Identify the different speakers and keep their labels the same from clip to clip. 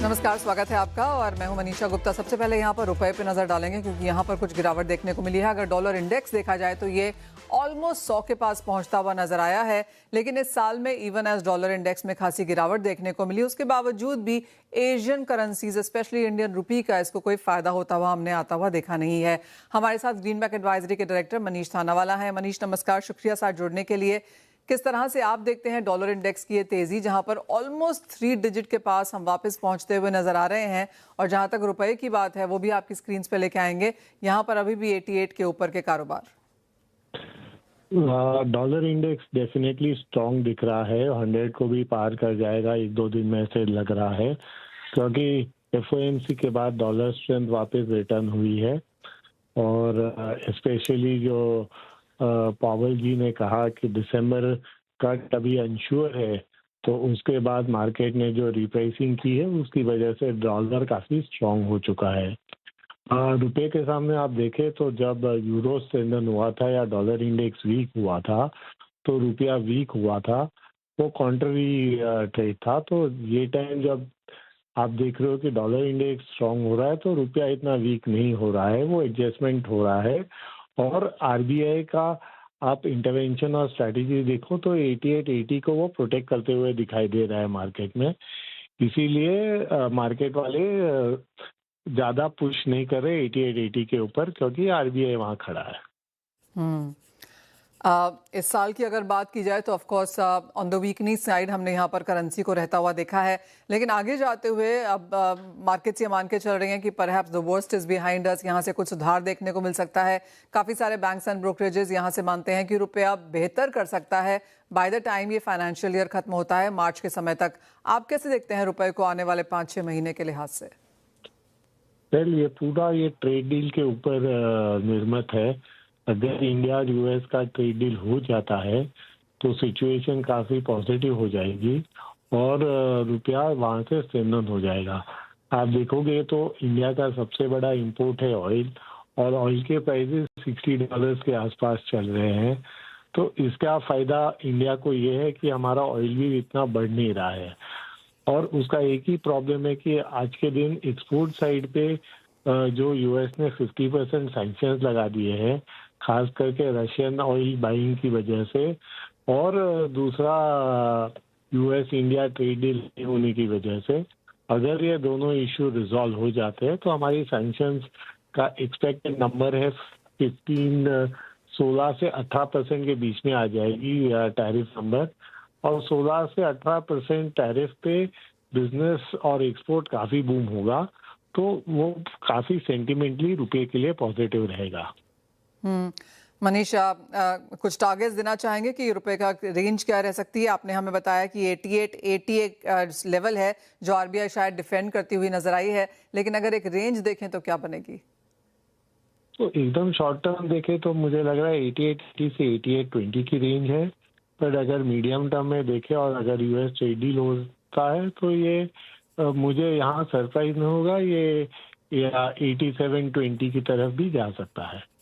Speaker 1: नमस्कार, स्वागत है आपका और मैं हूं मनीषा गुप्ता। सबसे पहले यहां पर रुपए पे नजर डालेंगे क्योंकि यहां पर कुछ गिरावट देखने को मिली है। अगर डॉलर इंडेक्स देखा जाए तो ये ऑलमोस्ट 100 के पास पहुंचता हुआ नजर आया है, लेकिन इस साल में इवन एज डॉलर इंडेक्स में खासी गिरावट देखने को मिली। उसके बावजूद भी Asian currencies specially Indian rupee का इसको कोई फायदा होता हुआ हमने आता हुआ देखा नहीं है। हमारे साथ ग्रीनबैक एडवाइजरी के डायरेक्टर मनीष थानावाला हैं। मनीष नमस्कार, शुक्रिया साथ जुड़ने के लिए। किस तरह से आप देखते हैं डॉलर इंडेक्स की ये तेजी, जहां पर ऑलमोस्ट 3 डिजिट के पास हम वापस पहुंचते हुए नजर आ रहे हैं, और जहां तक रुपए की बात है वो भी आपकी स्क्रीन पे लेके आएंगे। यहां पर अभी भी 88 के ऊपर के कारोबार।
Speaker 2: डॉलर इंडेक्स डेफिनेटली स्ट्रांग दिख रहा है, 100 को भी पार कर जाएगा एक दो दिन में से लग रहा है, क्योंकि एफओएमसी के बाद डॉलर स्ट्रेंथ वापस रिटर्न हुई है। और स्पेशली जो पावेल जी ने कहा कि दिसंबर कट अभी अनश्योर है, तो उसके बाद मार्केट ने जो रिप्राइसिंग की है उसकी वजह से डॉलर काफ़ी स्ट्रांग हो चुका है। रुपए के सामने आप देखें तो जब यूरो स्ट्रेंथन हुआ था या डॉलर इंडेक्स वीक हुआ था तो रुपया वीक हुआ था, वो कॉन्ट्ररी ट्रेड था। तो ये टाइम जब आप देख रहे हो कि डॉलर इंडेक्स स्ट्रांग हो रहा है तो रुपया इतना वीक नहीं हो रहा है, वो एडजस्टमेंट हो रहा है। और आरबीआई का आप इंटरवेंशन और स्ट्रैटेजी देखो तो 88-80 को वो प्रोटेक्ट करते हुए दिखाई दे रहा है मार्केट में। इसीलिए मार्केट वाले ज़्यादा पुश नहीं कर रहे 88-80 के ऊपर, क्योंकि आरबीआई वहाँ खड़ा है।
Speaker 1: इस साल की अगर बात की जाए तो of course on the weaker side हमने यहाँ पर करेंसी को रहता हुआ देखा है, लेकिन आगे जाते हुए अब मार्केट्स ये मान के चल रही हैं कि perhaps the worst is behind us. यहाँ से कुछ सुधार देखने को मिल सकता है। काफ़ी सारे बैंक्स एंड ब्रोकरेजेस यहाँ से मानते हैं कि रुपया बेहतर कर सकता है बाय द टाइम ये फाइनेंशियल ईयर खत्म होता है मार्च के समय तक। आप कैसे देखते हैं रुपये को आने वाले 5-6 महीने के लिहाज से?
Speaker 2: ये पूरा ये ट्रेड डील के ऊपर निर्मित है। अगर इंडिया और यूएस का ट्रेड डील हो जाता है तो सिचुएशन काफ़ी पॉजिटिव हो जाएगी और रुपया वहाँ से स्ट्रेंथन हो जाएगा। आप देखोगे तो इंडिया का सबसे बड़ा इंपोर्ट है ऑयल, और ऑयल के प्राइसेस $60 के आसपास चल रहे हैं। तो इसका फ़ायदा इंडिया को ये है कि हमारा ऑयल भी इतना बढ़ नहीं रहा है। और उसका एक ही प्रॉब्लम है कि आज के दिन एक्सपोर्ट साइड पे जो यूएस ने 50% सैंक्शंस लगा दिए हैं, खास करके रशियन ऑयल बाइंग की वजह से, और दूसरा यूएस इंडिया ट्रेड डील नहीं होने की वजह से। अगर ये दोनों इशू रिजॉल्व हो जाते हैं तो हमारी सैंक्शंस का एक्सपेक्टेड नंबर है 16 से 18% के बीच में आ जाएगी टैरिफ नंबर, और 16 से 18% टैरिफ पे बिजनेस और एक्सपोर्ट काफ़ी बूम होगा, तो वो काफ़ी सेंटिमेंटली रुपये के लिए पॉजिटिव रहेगा।
Speaker 1: मनीष, कुछ टारगेट्स देना चाहेंगे कि रुपए का रेंज क्या रह सकती है? आपने हमें बताया कि 88-80 एक लेवल है जो आरबीआई शायद डिफेंड करती हुई नजर आई है, लेकिन अगर एक रेंज देखें तो क्या बनेगी?
Speaker 2: तो एकदम शॉर्ट टर्म देखें तो मुझे लग रहा है 88-80 से 88-20 की रेंज है। पर अगर मीडियम टर्म में देखें और अगर यूएस ट्रेड डील होता है तो ये मुझे यहाँ सरप्राइज नहीं होगा, ये 87-20 की तरफ भी जा सकता है।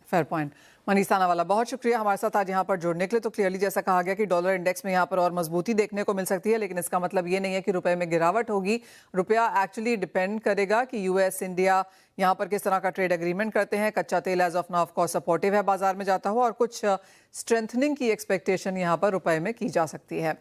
Speaker 1: Fair point. मनीष थानावाला, बहुत शुक्रिया हमारे साथ आज यहाँ पर जुड़ने के लिए। तो क्लियरली जैसा कहा गया कि डॉलर इंडेक्स में यहाँ पर और मजबूती देखने को मिल सकती है, लेकिन इसका मतलब ये नहीं है कि रुपए में गिरावट होगी। रुपया एक्चुअली डिपेंड करेगा कि यूएस इंडिया यहाँ पर किस तरह का ट्रेड एग्रीमेंट करते हैं। कच्चा तेल as of now of course supportive है बाजार में जाता हुआ, और कुछ स्ट्रेंथनिंग की एक्सपेक्टेशन यहाँ पर रुपए में की जा सकती है।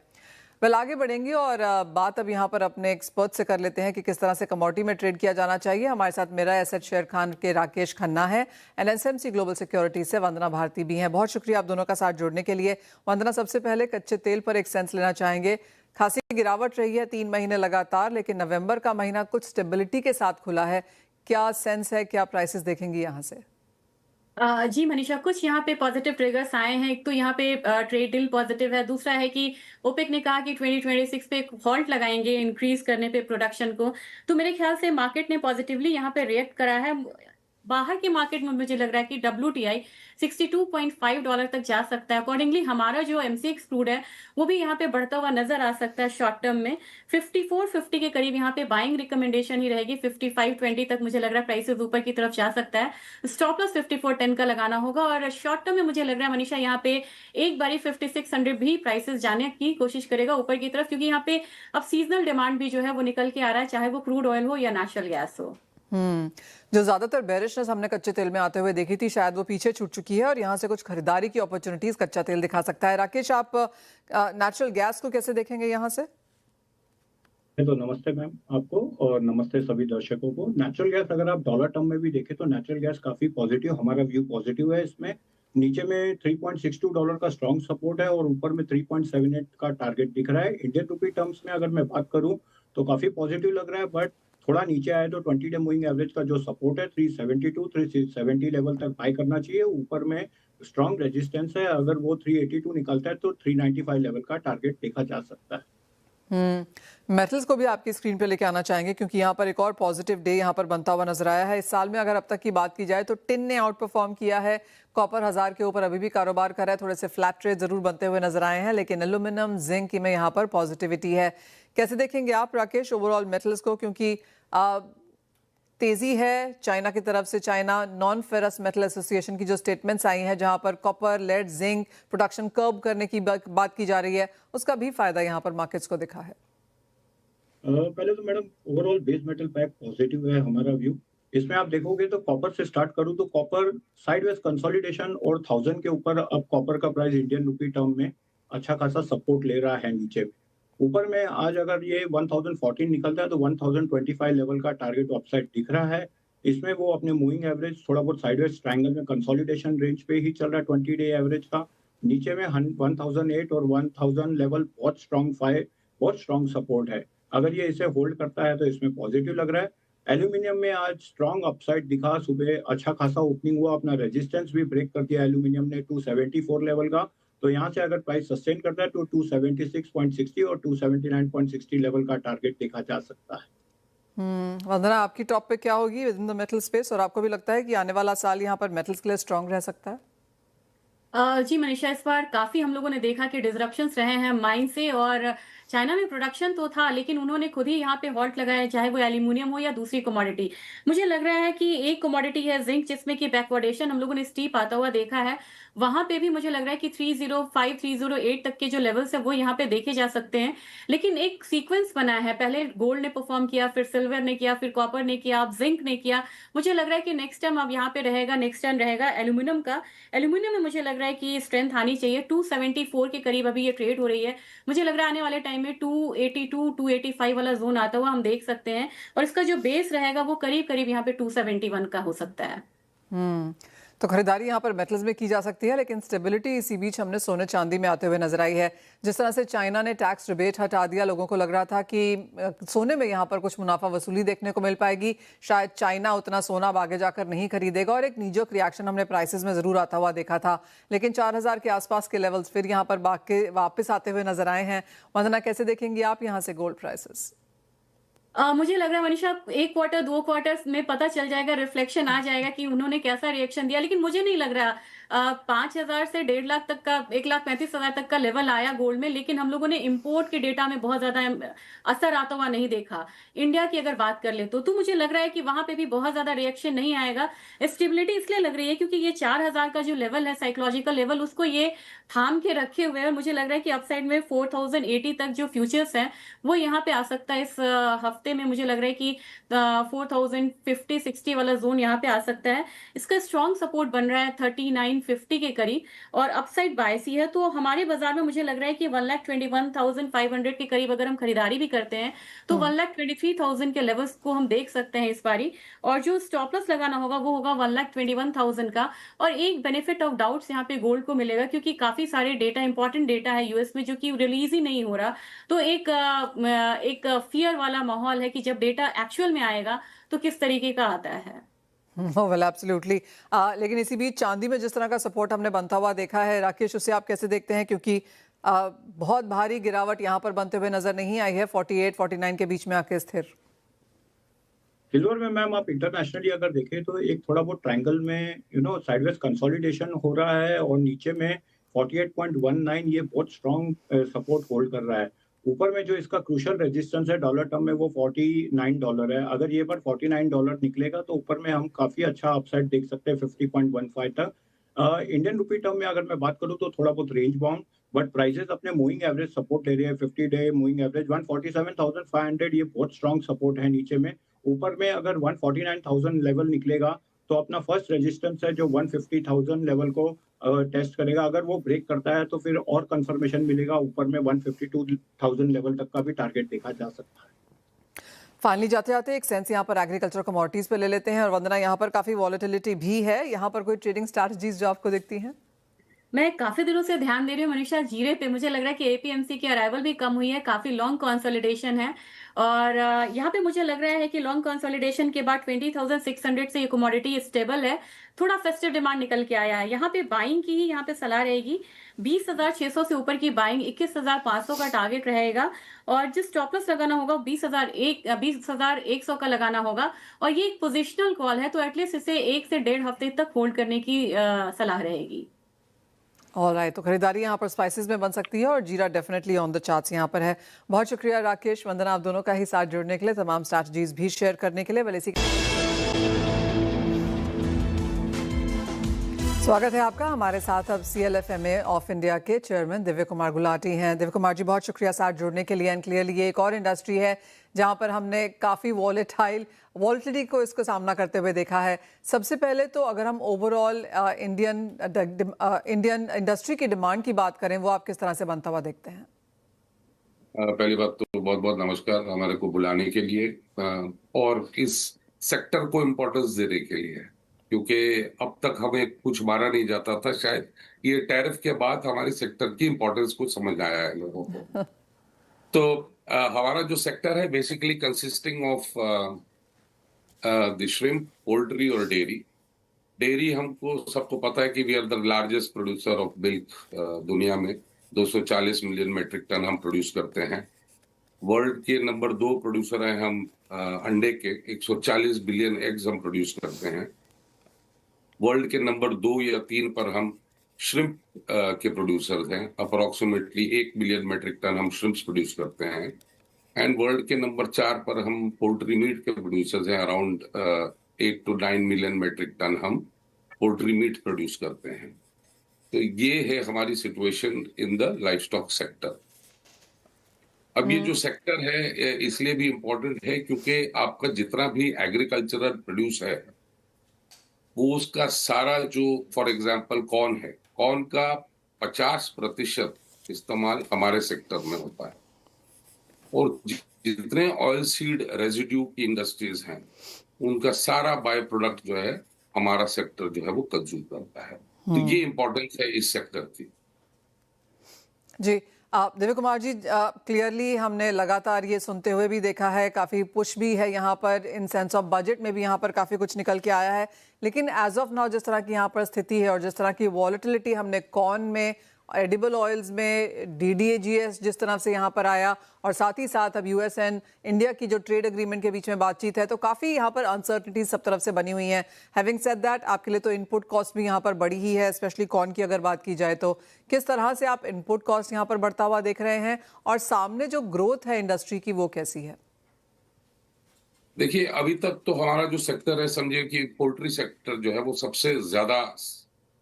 Speaker 1: वेल, आगे बढ़ेंगे और बात अब यहाँ पर अपने एक्सपर्ट से कर लेते हैं कि किस तरह से कमोडिटी में ट्रेड किया जाना चाहिए। हमारे साथ मेरा एसेट शेयर खान के राकेश खन्ना है, एनएसएमसी ग्लोबल सिक्योरिटी से वंदना भारती भी हैं। बहुत शुक्रिया आप दोनों का साथ जुड़ने के लिए। वंदना, सबसे पहले कच्चे तेल पर एक सेंस लेना चाहेंगे। खासी गिरावट रही है 3 महीने लगातार, लेकिन नवंबर का महीना कुछ स्टेबिलिटी के साथ खुला है। क्या सेंस है, क्या प्राइसेस देखेंगी यहाँ से?
Speaker 3: जी मनीषा, कुछ यहाँ पे पॉजिटिव ट्रिगर्स आए हैं। एक तो यहाँ पे ट्रेड डील पॉजिटिव है, दूसरा है कि ओपेक ने कहा कि 2026 पे एक हॉल्ट लगाएंगे इंक्रीज करने पे प्रोडक्शन को। तो मेरे ख्याल से मार्केट ने पॉजिटिवली यहाँ पे रिएक्ट करा है। बाहर के मार्केट में मुझे लग रहा है कि WTI $62.5 तक जा सकता है। अकॉर्डिंगली हमारा जो MCX क्रूड है वो भी यहाँ पे बढ़ता हुआ नजर आ सकता है शॉर्ट टर्म में। 5450 के करीब यहाँ पे बाइंग रिकमेंडेशन ही रहेगी। 5520 तक मुझे लग रहा है प्राइसेस ऊपर की तरफ जा सकता है। स्टॉप लॉस 5410 का लगाना होगा और शॉर्ट टर्म में मुझे लग रहा है मनीषा यहाँ पे एक बारी 5600 भी प्राइसेस जाने की कोशिश करेगा ऊपर की तरफ, क्योंकि यहाँ पे अब सीजनल डिमांड भी जो है वो निकल के आ रहा है, चाहे वो क्रूड ऑयल हो या नेचुरल गैस हो।
Speaker 1: जो ज्यादातर बेरिशनेस हमने कच्चे तेल में आते हुए देखी थी शायद वो पीछे छूट चुकी है और यहाँ से कुछ खरीदारी की अपॉर्चुनिटीज कच्चा तेल दिखा सकता है। राकेश, आप नेचुरल गैस को कैसे देखेंगे यहाँ से?
Speaker 4: तो नमस्ते मैम आपको और नमस्ते सभी दर्शकों को। नेचुरल गैस अगर आप डॉलर टर्म में भी देखें तो नेचुरल गैस काफी पॉजिटिव, हमारा व्यू पॉजिटिव है इसमें। नीचे में $3.62 का स्ट्रॉन्ग सपोर्ट है और ऊपर में 3.78 का टारगेट दिख रहा है। इंडियन रुपी टर्म्स में अगर मैं बात करूं तो काफी पॉजिटिव लग रहा है, बट थोड़ा नीचे आए तो 20 डे मूविंग एवरेज का जो सपोर्ट है 372 370 लेवल तक बाय करना चाहिए। ऊपर में स्ट्रॉन्ग रेजिस्टेंस है, अगर वो 382 निकलता है तो 395 लेवल का टारगेट देखा जा सकता है।
Speaker 1: मेटल्स को भी आपकी स्क्रीन पे लेके आना चाहेंगे क्योंकि यहाँ पर एक और पॉजिटिव डे यहाँ पर बनता हुआ नजर आया है। इस साल में अगर अब तक की बात की जाए तो टिन ने आउट परफॉर्म किया है। कॉपर 1000 के ऊपर अभी भी कारोबार कर रहा है, थोड़े से फ्लैट ट्रेड जरूर बनते हुए नजर आए हैं, लेकिन एल्यूमिनियम जिंक में यहाँ पर पॉजिटिविटी है। कैसे देखेंगे आप राकेश ओवरऑल मेटल्स को, क्योंकि तेजी है चाइना की तरफ से? China non ferrous metal association की जो स्टेटमेंट्स आई हैं जहां पर कॉपर, लेड, जिंक प्रोडक्शन कर्ब करने की बात की जा रही है, उसका भी फायदा यहां पर मार्केट्स को दिखा है।
Speaker 4: पहले तो madam overall base metal pack positive है हमारा व्यू। इसमें आप देखोगे तो कॉपर से स्टार्ट करूं तो कॉपर साइडवेज कंसोलिडेशन और 1000 के ऊपर अब कॉपर का प्राइस इंडियन रुपी टर्म में अच्छा खासा सपोर्ट ले रहा है नीचे में। ऊपर में आज अगर ये 1014 निकलता है तो 1025 लेवल का टारगेट अपसाइड दिख रहा है। इसमें वो अपने मूविंग एवरेज थोड़ा बहुत साइडवेज ट्रायंगल में कंसोलिडेशन रेंज पे ही चल रहा है 20 डे एवरेज का। नीचे में 1008 और 1000 लेवल बहुत स्ट्रॉन्ग सपोर्ट है। अगर ये इसे होल्ड करता है तो इसमें पॉजिटिव लग रहा है। एल्यूमिनियम में आज स्ट्रॉन्ग अपसाइड दिखा, सुबह अच्छा खासा ओपनिंग हुआ, अपना रेजिस्टेंस भी ब्रेक कर दिया एल्यूमिनियम ने 274 लेवल का। तो यहाँ से अगर प्राइस सस्टेन करता है तो 276.60 और 279.60 लेवल का टारगेट देखा जा सकता है।
Speaker 1: वंदना, आपकी टॉप पे क्या होगी with in the metal space, और आपको भी लगता है कि आने वाला साल यहाँ पर मेटल्स के लिए स्ट्रॉन्ग रह सकता है?
Speaker 3: जी मनीषा, इस बार काफी हम लोगों ने देखा कि डिसरप्शंस रहे हैं माइन से, और चाइना में प्रोडक्शन तो था लेकिन उन्होंने खुद ही यहाँ पे हॉल्ट लगाया, चाहे वो एल्यूमिनियम हो या दूसरी कमोडिटी। मुझे लग रहा है कि एक कमोडिटी है जिंक, जिसमें कि बैकवर्डेशन हम लोगों ने स्टीप आता हुआ देखा है। वहां पे भी मुझे लग रहा है कि 305 308 तक के जो लेवल्स है वो यहाँ पे देखे जा सकते हैं। लेकिन एक सीक्वेंस बना है, पहले गोल्ड ने परफॉर्म किया, फिर सिल्वर ने किया, फिर कॉपर ने किया, अब जिंक ने किया। मुझे लग रहा है कि नेक्स्ट टाइम अब यहाँ पे रहेगा, नेक्स्ट टाइम रहेगा एल्यूमिनियम का। एल्यूमिनियम में मुझे लग रहा है कि स्ट्रेंथ आनी चाहिए। 274 के करीब अभी ये ट्रेड हो रही है। मुझे लग रहा है आने वाले टाइम में 282 285 वाला जोन आता हुआ हम देख सकते हैं, और इसका जो बेस रहेगा वो करीब करीब यहाँ पे 271 का हो सकता है।
Speaker 1: तो खरीदारी यहाँ पर मेटल्स में की जा सकती है, लेकिन स्टेबिलिटी इसी बीच हमने सोने चांदी में आते हुए नजर आई है। जिस तरह से चाइना ने टैक्स रिबेट हटा दिया, लोगों को लग रहा था कि सोने में यहाँ पर कुछ मुनाफा वसूली देखने को मिल पाएगी। शायद चाइना उतना सोना अब आगे जाकर नहीं खरीदेगा और एक नीजोक रिएक्शन हमने प्राइसेस में जरूर आता हुआ देखा था, लेकिन 4000 के आसपास के लेवल्स फिर यहाँ पर वापस आते हुए नजर आए हैं। वंदना, कैसे देखेंगी आप यहाँ से गोल्ड प्राइसेस?
Speaker 3: मुझे लग रहा है मनीषा, एक क्वार्टर 2 क्वार्टर्स में पता चल जाएगा, रिफ्लेक्शन आ जाएगा कि उन्होंने कैसा रिएक्शन दिया। लेकिन मुझे नहीं लग रहा 5000 से 1.5 लाख तक का, 1,35,000 तक का लेवल आया गोल्ड में, लेकिन हम लोगों ने इंपोर्ट के डेटा में बहुत ज्यादा असर आता हुआ नहीं देखा। इंडिया की अगर बात कर ले तो मुझे लग रहा है कि वहां पे भी बहुत ज्यादा रिएक्शन नहीं आएगा। स्टेबिलिटी इसलिए लग रही है क्योंकि ये 4000 का जो लेवल है, साइकोलॉजिकल लेवल, उसको ये थाम के रखे हुए हैं। मुझे लग रहा है कि अपसाइड में 4080 तक जो फ्यूचर्स हैं वो यहाँ पे आ सकता है। इस हफ्ते में मुझे लग रहा है कि 4050-60 वाला जोन यहाँ पे आ सकता है। इसका स्ट्रॉन्ग सपोर्ट बन रहा है 3950 के करीब, और अपसाइड बायस ही है। तो हमारे बाजार में मुझे लग रहा है कि 1,21,500 के करीब अगर हम खरीदारी भी करते हैं तो 1,23,000 के लेवल्स को हम देख सकते हैं इस बारी। और जो स्टॉप लॉस लगाना होगा वो होगा 1,21,000 का। और एक बेनिफिट ऑफ डाउट्स यहाँ पे गोल्ड को मिलेगा, क्योंकि काफी सारे डेटा, इंपॉर्टेंट डेटा है यूएस में जो कि रिलीज ही नहीं हो रहा। तो एक फियर वाला माहौल है कि जब डेटा एक्चुअल में आएगा तो किस तरीके का आता है।
Speaker 1: Well absolutely. लेकिन इसी बीच चांदी में जिस तरह का सपोर्ट हमने बनता हुआ देखा है, राकेश, उसे आप कैसे देखते हैं? क्योंकि बहुत भारी गिरावट यहाँ पर बनते हुए नजर नहीं आई है, 48-49 के बीच में आके स्थिर।
Speaker 4: सिल्वर में मैम आप इंटरनेशनली अगर देखें तो एक थोड़ा बहुत ट्रायंगल में साइडवेज कंसोलिडेशन हो रहा है और नीचे में 48.19 ये बहुत स्ट्रॉन्ग सपोर्ट होल्ड कर रहा है। ऊपर में जो इसका क्रूशियल रेजिस्टेंस है डॉलर टर्म में वो $49 है। अगर ये पर $49 निकलेगा तो ऊपर में हम काफी अच्छा अपसाइड देख सकते हैं 50.15 तक। इंडियन रुपी टर्म में अगर मैं बात करूं तो थोड़ा बहुत रेंज बाउंड, बट प्राइसेस अपने मूविंग एवरेज सपोर्ट ले रहे हैं। 50 डे मूविंग एवरेज 147,500 ये बहुत स्ट्रॉन्ग सपोर्ट है नीचे में। ऊपर में अगर 149,000 लेवल निकलेगा तो अपना फर्स्ट रेजिस्टेंस है जो 150,000 लेवल को टेस्ट करेगा। अगर वो ब्रेक करता है तो फिर और कंफर्मेशन मिलेगा, ऊपर में 152,000 लेवल तक का भी टारगेट देखा जा सकता है।
Speaker 1: फाइनली जाते जाते एक सेंस यहाँ पर एग्रीकल्चर कमोडिटीज पे ले लेते हैं। और वंदना, यहाँ पर काफी वॉलेटिलिटी भी है, यहाँ पर कोई ट्रेडिंग स्ट्रैटेजीज जो आपको दिखती हैं?
Speaker 3: मैं काफी दिनों से ध्यान दे रही हूँ मनीषा जीरे पे। मुझे लग रहा है कि एपीएमसी की अराइवल भी कम हुई है, काफी लॉन्ग कंसोलिडेशन है। और यहाँ पे मुझे लग रहा है कि लॉन्ग कंसोलिडेशन के बाद 20,600 से ये कमोडिटी स्टेबल है। थोड़ा फेस्टिव डिमांड निकल के आया है। यहाँ पे बाइंग की ही यहाँ पे सलाह रहेगी। 20,600 से ऊपर की बाइंग, 21,500 का टारगेट रहेगा। और जिस स्टॉप लॉस लगाना होगा 20,100 का लगाना होगा। और ये एक पोजिशनल कॉल है, तो एटलीस्ट इसे 1 से 1.5 हफ्ते तक होल्ड करने की सलाह रहेगी।
Speaker 1: ऑलराइट, तो खरीदारी यहाँ पर स्पाइसेस में बन सकती है और जीरा डेफिनेटली ऑन द चार्ट्स यहाँ पर है। बहुत शुक्रिया राकेश, वंदना, आप दोनों का ही साथ जुड़ने के लिए, तमाम स्ट्रैटेजीज भी शेयर करने के लिए। वेल, इसी स्वागत है आपका। हमारे साथ अब CLFMA ऑफ इंडिया के चेयरमैन दिव्य कुमार गुलाटी हैं। दिव्य कुमार जी, बहुत शुक्रिया साथ जुड़ने के लिए। एंड क्लियरली ये एक और इंडस्ट्री है जहां पर हमने काफ़ी वॉलेटिलिटी को इसको सामना करते हुए देखा है। सबसे पहले तो अगर हम ओवरऑल इंडियन इंडस्ट्री की डिमांड की बात करें, वो आप किस तरह से बनता हुआ देखते हैं?
Speaker 5: पहली बात तो बहुत बहुत नमस्कार हमारे को बुलाने के लिए और इस सेक्टर को इम्पोर्टेंस देने के लिए, क्योंकि अब तक हमें कुछ माना नहीं जाता था। शायद ये टैरिफ के बाद हमारे सेक्टर की इम्पोर्टेंस को समझ आया है लोगों को। तो हमारा जो सेक्टर है basically consisting of the shrimp, poultry और डेयरी। डेयरी हमको सबको पता है कि we are the largest producer of milk दुनिया में। 240 मिलियन मेट्रिक टन हम प्रोड्यूस करते हैं। वर्ल्ड के नंबर 2 प्रोड्यूसर हैं हम अंडे के। 140 बिलियन एग्स हम प्रोड्यूस करते हैं। वर्ल्ड के नंबर 2 या 3 पर हम श्रिम्प के प्रोड्यूसर हैं। अप्रोक्सीमेटली 1 बिलियन मेट्रिक टन हम श्रिम्प्स प्रोड्यूस करते हैं। एंड वर्ल्ड के नंबर 4 पर हम पोल्ट्री मीट के प्रोड्यूसर्स हैं। Around 8 to 9 million metric ton हम पोल्ट्री मीट प्रोड्यूस करते हैं। तो ये है हमारी situation in the livestock sector. अब ये जो सेक्टर है इसलिए भी इम्पोर्टेंट है क्योंकि आपका जितना भी एग्रीकल्चरल प्रोड्यूस है वो उसका सारा जो, फॉर एग्जांपल कॉर्न है, कॉर्न का 50% इस्तेमाल हमारे सेक्टर में होता है। और जितने ऑयल सीड रेजिड्यू की इंडस्ट्रीज हैं उनका सारा बाय प्रोडक्ट जो है हमारा सेक्टर जो है वो कंज्यूम करता है। तो ये इंपॉर्टेंस है इस सेक्टर की।
Speaker 1: जी दिव्य कुमार जी, क्लियरली हमने लगातार ये सुनते हुए भी देखा है, काफ़ी पुश भी है यहाँ पर, इन सेंस ऑफ बजट में भी यहाँ पर काफ़ी कुछ निकल के आया है। लेकिन एज ऑफ नाउ जिस तरह की यहाँ पर स्थिति है और जिस तरह की वॉलेटिलिटी हमने कॉर्न में, एडिबल ऑयल्स में, DDAGS जिस तरह से यहाँ पर आया, और साथ ही साथ अब US एंड इंडिया की जो ट्रेड एग्रीमेंट के बीच में बातचीत है, तो काफ़ी यहाँ पर अनसर्टिनिटीज सब तरफ से बनी हुई हैं। हैविंग सेड दैट, आपके लिए तो इनपुट कॉस्ट भी यहाँ पर बढ़ी ही है, स्पेशली कॉर्न की अगर बात की जाए तो। किस तरह से आप इनपुट कॉस्ट यहाँ पर बढ़ता हुआ देख रहे हैं और सामने जो ग्रोथ है इंडस्ट्री की वो कैसी है?
Speaker 5: देखिए, अभी तक तो हमारा जो सेक्टर है, समझिए कि पोल्ट्री सेक्टर जो है वो सबसे ज्यादा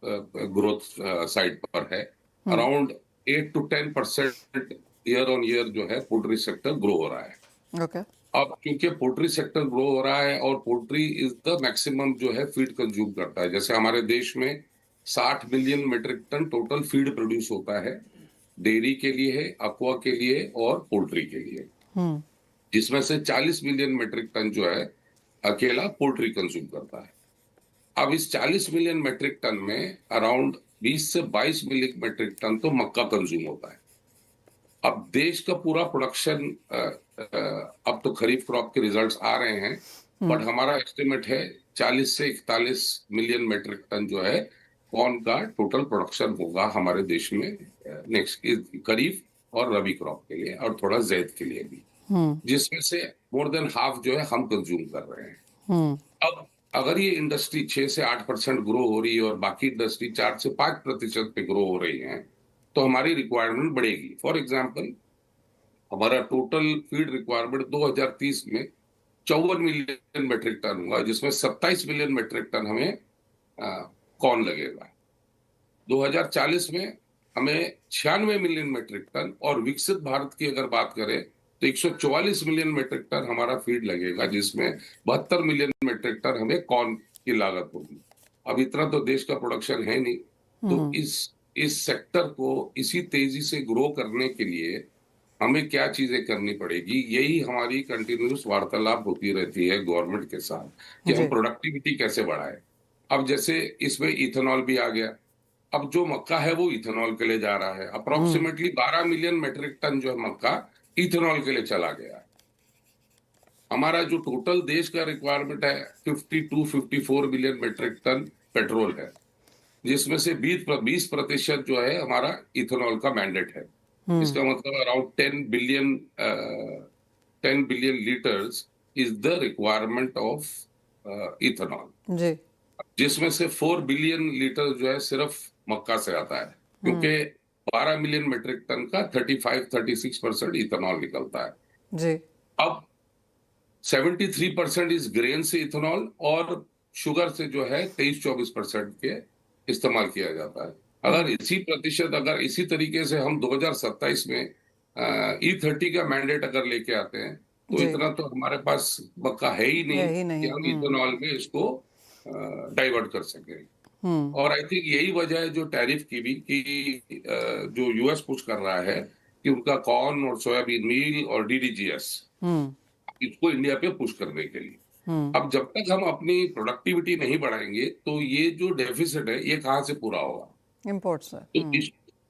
Speaker 5: ग्रोथ साइड पर है। Around 8 to 10% year on year जो है पोल्ट्री सेक्टर ग्रो हो रहा है।
Speaker 1: Okay.
Speaker 5: अब क्योंकि पोल्ट्री सेक्टर ग्रो हो रहा है और पोल्ट्री इज द मैक्सिमम जो है फीड कंज्यूम करता है। जैसे हमारे देश में 60 million metric ton total feed produce होता है, डेयरी के लिए, एक्वा के लिए और पोल्ट्री के लिए, जिसमें से 40 मिलियन मेट्रिक टन जो है अकेला पोल्ट्री कंज्यूम करता है। अब इस 40 मिलियन मेट्रिक टन में अराउंड 20 से 22 मिलियन मेट्रिक टन तो मक्का कंज्यूम होता है। अब देश का पूरा प्रोडक्शन, अब तो खरीफ क्रॉप के रिजल्ट्स आ रहे हैं, बट हमारा एस्टिमेट है 40 से 41 मिलियन मेट्रिक टन जो है कॉर्न का टोटल प्रोडक्शन होगा हमारे देश में नेक्स्ट खरीफ और रबी क्रॉप के लिए और थोड़ा जैद के लिए भी। जिसमें से मोर देन हाफ जो है हम कंज्यूम कर रहे हैं। अब अगर ये इंडस्ट्री 6 से 8% ग्रो हो रही है और बाकी इंडस्ट्री 4 से 5% पे ग्रो हो रही है, तो हमारी रिक्वायरमेंट बढ़ेगी। फॉर एग्जाम्पल, हमारा टोटल फीड रिक्वायरमेंट 2030 में 54 मिलियन मेट्रिक टन हुआ, जिसमें 27 मिलियन मेट्रिक टन हमें कॉर्न लगेगा। 2040 में हमें 96 मिलियन मेट्रिक टन, और विकसित भारत की अगर बात करें तो 144 मिलियन मेट्रिक टन हमारा फीड लगेगा, जिसमें 72 मिलियन मेट्रिक टन हमें कॉर्न की लागत होगी। अब इतना तो देश का प्रोडक्शन है नहीं, तो इस सेक्टर को इसी तेजी से ग्रो करने के लिए हमें क्या चीजें करनी पड़ेगी, यही हमारी कंटिन्यूस वार्तालाप होती रहती है गवर्नमेंट के साथ कि हम प्रोडक्टिविटी कैसे बढ़ाएं। अब जैसे इसमें इथेनॉल भी आ गया, अब जो मक्का है वो इथेनॉल के लिए जा रहा है। अप्रोक्सीमेटली 12 मिलियन मेट्रिक टन जो है मक्का इथेनॉल के लिए चला गया है। हमारा जो टोटल देश का रिक्वायरमेंट है 52-54 मिलियन मेट्रिक टन पेट्रोल है, जिसमें से 20% जो है हमारा इथेनॉल का मैंडेट है। इसका मतलब around 10 billion litres is the requirement of ethanol, जिसमें से 4 बिलियन लीटर जो है सिर्फ मक्का से आता है, क्योंकि 12 मिलियन मेट्रिक टन का 35-36% इथेनॉल निकलता है जी। अब 73% इस ग्रेन से इथेनॉल, और शुगर से जो है 23-24% के इस्तेमाल किया जाता है। अगर इसी तरीके से हम 2027 में E30 का मैंडेट अगर लेके आते हैं, तो इतना तो हमारे पास मक्का है ही नहीं कि हम इथेनॉल में इसको डाइवर्ट कर सके। और आई थिंक यही वजह है जो टैरिफ की भी, कि जो यूएस पुश कर रहा है कि उनका कॉर्न और सोयाबीन मील और DDGS इसको इंडिया पे पुश करने के लिए। अब जब तक हम अपनी प्रोडक्टिविटी नहीं बढ़ाएंगे, तो ये जो डेफिसिट है ये कहाँ से पूरा होगा?
Speaker 1: इंपोर्ट से।
Speaker 5: तो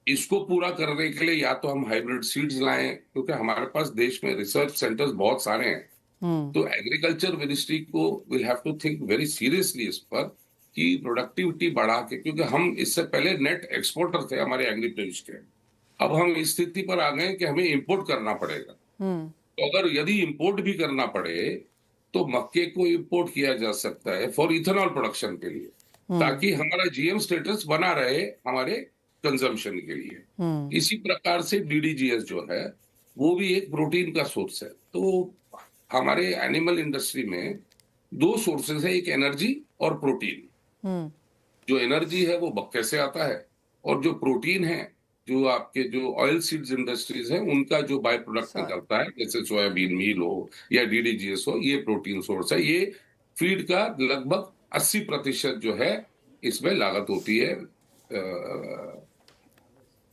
Speaker 5: इसको पूरा करने के लिए या तो हम हाइब्रिड सीड्स लाएं, क्योंकि हमारे पास देश में रिसर्च सेंटर्स बहुत सारे हैं। तो एग्रीकल्चर मिनिस्ट्री को will have to think very seriously इस पर कि प्रोडक्टिविटी बढ़ा के, क्योंकि हम इससे पहले नेट एक्सपोर्टर थे हमारे एग्री प्रोड्यूस के, अब हम इस स्थिति पर आ गए कि हमें इंपोर्ट करना पड़ेगा। तो अगर यदि इंपोर्ट भी करना पड़े तो मक्के को इंपोर्ट किया जा सकता है फॉर इथेनॉल प्रोडक्शन के लिए, ताकि हमारा GM स्टेटस बना रहे हमारे कंजम्पशन के लिए। इसी प्रकार से DDGS जो है वो भी एक प्रोटीन का सोर्स है। तो हमारे एनिमल इंडस्ट्री में 2 सोर्सेज है, एक एनर्जी और प्रोटीन। जो एनर्जी है वो मक्के से आता है, और जो प्रोटीन है, जो आपके जो ऑयल सीड्स इंडस्ट्रीज है, उनका जो बाय प्रोडक्ट निकलता है, जैसे सोयाबीन मील हो या DDGS हो, ये प्रोटीन सोर्स है। ये फीड का लगभग 80% जो है इसमें लागत होती है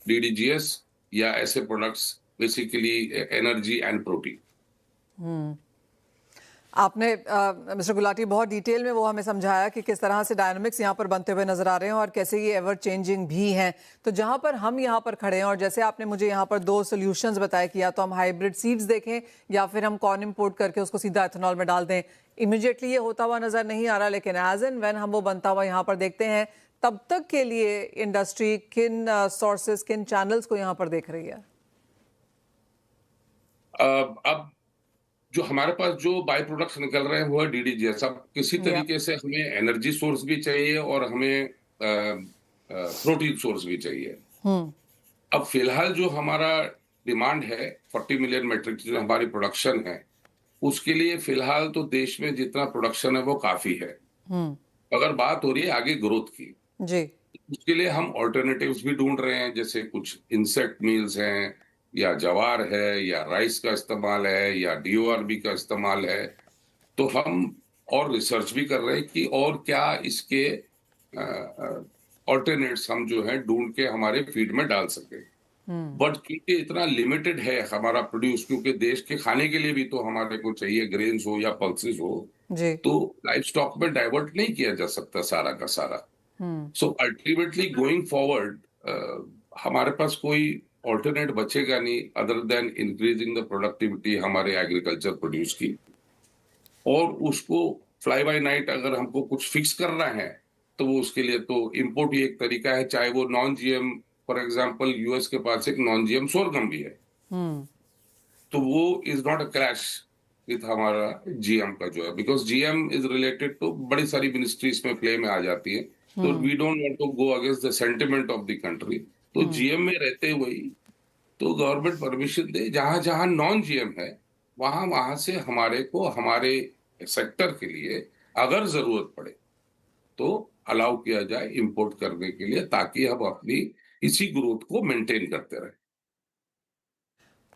Speaker 5: DDGS या ऐसे products, basically energy and protein.
Speaker 1: आपने मिस्टर गुलाटी बहुत डिटेल में वो हमें समझाया कि किस तरह से डायनामिक्स यहाँ पर बनते हुए नजर आ रहे हैं और कैसे ये एवर चेंजिंग भी हैं। तो जहाँ पर हम यहाँ पर खड़े हैं, और जैसे आपने मुझे यहाँ पर 2 सॉल्यूशंस बताए कि या तो हम हाइब्रिड सीड्स देखें या फिर हम कॉर्न इंपोर्ट करके उसको सीधा एथेनॉल में डाल दें। इमीडिएटली ये होता हुआ नजर नहीं आ रहा, लेकिन एज एंड व्हेन हम वो बनता हुआ यहाँ पर देखते हैं, तब तक के लिए इंडस्ट्री किन सोर्सेज, किन चैनल्स को यहाँ पर देख रही है?
Speaker 5: अब जो हमारे पास जो बाय प्रोडक्ट्स निकल रहे हैं वो है DDGS। अब किसी तरीके से हमें एनर्जी सोर्स भी चाहिए और हमें प्रोटीन सोर्स भी चाहिए। अब फिलहाल जो हमारा डिमांड है 40 मिलियन मेट्रिक जो हमारी प्रोडक्शन है, उसके लिए फिलहाल तो देश में जितना प्रोडक्शन है वो काफी है। अगर बात हो रही है आगे ग्रोथ की जी, उसके लिए हम ऑल्टरनेटिव्स भी ढूंढ रहे हैं, जैसे कुछ इंसेक्ट मील्स हैं, या जवार है, या राइस का इस्तेमाल है, या DORB का इस्तेमाल है। तो हम और रिसर्च भी कर रहे हैं कि और क्या इसके ऑल्टरनेट्स हम जो है ढूंढ के हमारे फीड में डाल सके। बट क्योंकि इतना लिमिटेड है हमारा प्रोड्यूस, क्योंकि देश के खाने के लिए भी तो हमारे को चाहिए, ग्रेन्स हो या पल्सेस हो, तो लाइफ स्टॉक में डाइवर्ट नहीं किया जा सकता सारा का सारा। सो अल्टीमेटली गोइंग फॉरवर्ड हमारे पास कोई ऑल्टरनेट बचेगा नहीं other than increasing the productivity हमारे एग्रीकल्चर प्रोड्यूस की। और उसको फ्लाई बाय नाइट अगर हमको कुछ फिक्स करना है, तो वो उसके लिए तो इंपोर्ट ही एक तरीका है, चाहे वो non GM, for example US के पास एक नॉन GM सोरगम भी है। तो वो is not a crash with हमारा जीएम का जो है, because GM is related to बड़ी सारी मिनिस्ट्रीज में प्ले में आ जाती है, तो we don't want to go against the sentiment of the country. तो जीएम में रहते हुए तो गवर्नमेंट परमिशन दे, जहां जहां नॉन जीएम है वहां वहां से हमारे को हमारे सेक्टर के लिए अगर जरूरत पड़े तो अलाउ किया जाए इंपोर्ट करने के लिए, ताकि हम अपनी इसी ग्रोथ को मेंटेन करते रहें।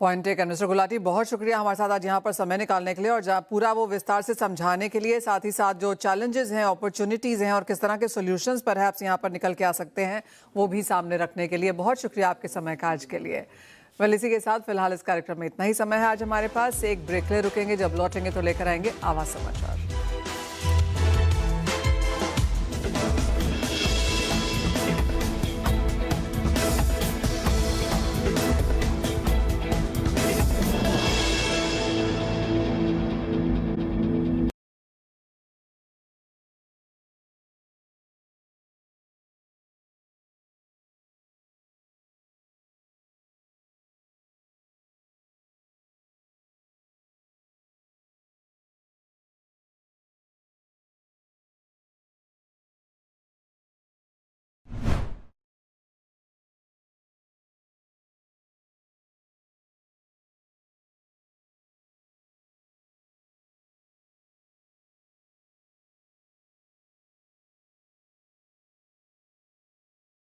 Speaker 1: पॉइंट टेकन मिस्टर गुलाटी, बहुत शुक्रिया हमारे साथ आज यहाँ पर समय निकालने के लिए और पूरा वो विस्तार से समझाने के लिए, साथ ही साथ जो चैलेंजेस हैं, अपॉर्चुनिटीज़ हैं और किस तरह के सॉल्यूशंस परहैप्स यहाँ पर निकल के आ सकते हैं वो भी सामने रखने के लिए बहुत शुक्रिया आपके समय का आज के लिए। वेल, इसी के साथ फिलहाल इस कार्यक्रम में इतना ही समय है आज हमारे पास। एक ब्रेक ले रुकेंगे, जब लौटेंगे तो लेकर आएंगे आवाज समाचार।